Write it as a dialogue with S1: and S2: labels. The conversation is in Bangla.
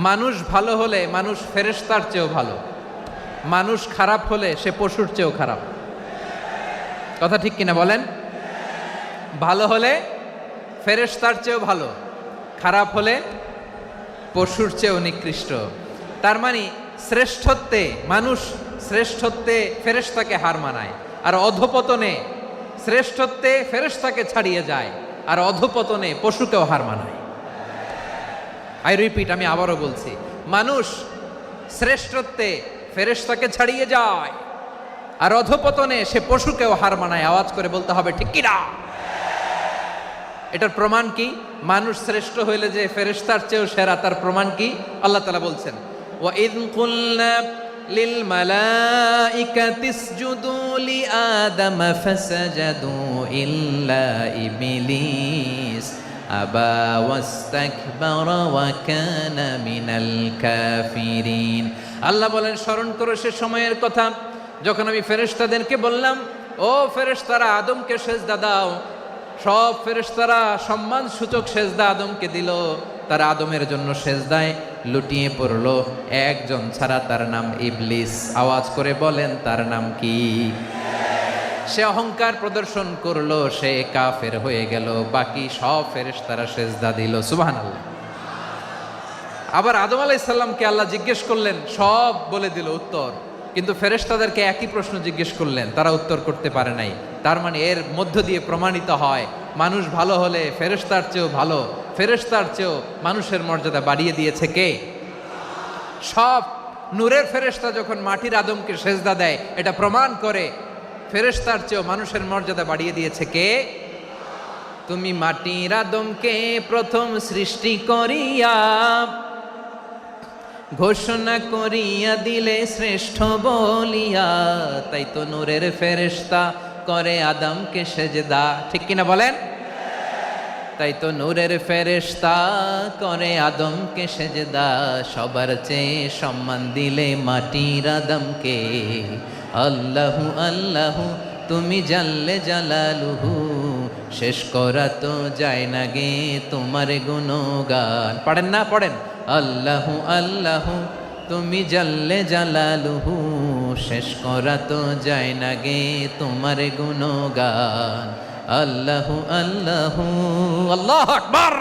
S1: মানুষ ভালো হলে মানুষ ফেরেশতার চেয়েও ভালো, মানুষ খারাপ হলে সে পশুর চেয়েও খারাপ। কথা ঠিক কিনা বলেন? ভালো হলে ফেরেশতার চেয়েও ভালো, খারাপ হলে পশুর চেয়েও নিকৃষ্ট। তার মানে শ্রেষ্ঠত্বে মানুষ, শ্রেষ্ঠত্বে ফেরেশতাকে হার মানায়, আর অধপতনে শ্রেষ্ঠত্বে ফেরেশতাকে ছাড়িয়ে যায়, আর অধপতনে পশুকেও হার মানায়। আই রিপিট, আমি আবারও বলছি, মানুষ শ্রেষ্ঠত্বে ফেরেশতাকে ছাড়িয়ে যায়, আর অধপতনে সে পশুকেও হার মানায়। আওয়াজ করে বলতে হবে ঠিক কিনা? এটার প্রমাণ কি? মানুষ শ্রেষ্ঠ হইলে যে ফেরেশতার চেয়েও সেরা, তার প্রমাণ কি? আল্লাহ তাআলা বলছেন, ওয়া ইয কুলনা লিল মালাইকাতি ইসজুদু লি আদম ফাসাজাদু ইল্লা ইবলিস আবা ওয়াস্তাকবারা ওয়া কানা মিনাল কাফিরিন। আল্লাহ বলেন, স্মরণ করো সে সময়ের কথা যখন আমি ফেরেশতাদেরকে বললাম, ও ফেরেশতারা আদমকে সেজদা দাও। সব ফেরেশতারা সম্মান সূচক সেজদা আদমকে দিল, তারা আদমের জন্য সেজদায় লুটিয়ে পড়লো, একজন ছাড়া, তার নাম ইবলিস। আওয়াজ করে বলেন তার নাম কি? সে অহংকার প্রদর্শন করলো, সে কাফের হয়ে গেল, বাকি সব ফেরেশতারা সেজদা দিল। সুবহানাল্লাহ। আবার আদম আলাইহিস সালামকে আল্লাহ জিজ্ঞেস করলেন, সব বলে দিল উত্তর, কিন্তু ফেরেশতাদেরকে একই প্রশ্ন জিজ্ঞেস করলেন, তারা উত্তর করতে পারে নাই। তার মানে এর মধ্য দিয়ে প্রমাণিত হয়, মানুষ ভালো হলে ফেরেশতার চেয়েও ভালো, ফেরেশতার চেয়েও মানুষের মর্যাদা বাড়িয়ে দিয়েছে কে? সব নূরের ফেরেশতা যখন মাটির আদমকে সেজদা দেয়, এটা প্রমাণ করে ফেরেশতার চেয়েও মানুষের মর্যাদা বাড়িয়ে দিয়েছে কে? তুমি মাটির আদমকে প্রথম সৃষ্টি করিয়া ঘোষণা করিয়া দিলে শ্রেষ্ঠ বলিয়া, তাই তো নূরের ফেরেশতা করে আদমকে সেজদা। ঠিক কিনা বলেন? তাই তো নূরের ফেরেশতা করে আদমকে সেজদা, সবার চেয়ে সম্মান দিলে মাটির আদমকে। আল্লাহু আল্লাহু তুমি জাল্লে জালালুহু, শেষ করা তো যায় না গে তোমার গুণগান। পড়েন না? পড়েন। আল্লাহু আল্লাহু তুমি জাল্লে জালালুহু, শেষ করা তো যায় না গে তোমার গুণগান। আল্লাহু আল্লাহু, আল্লাহু আকবার।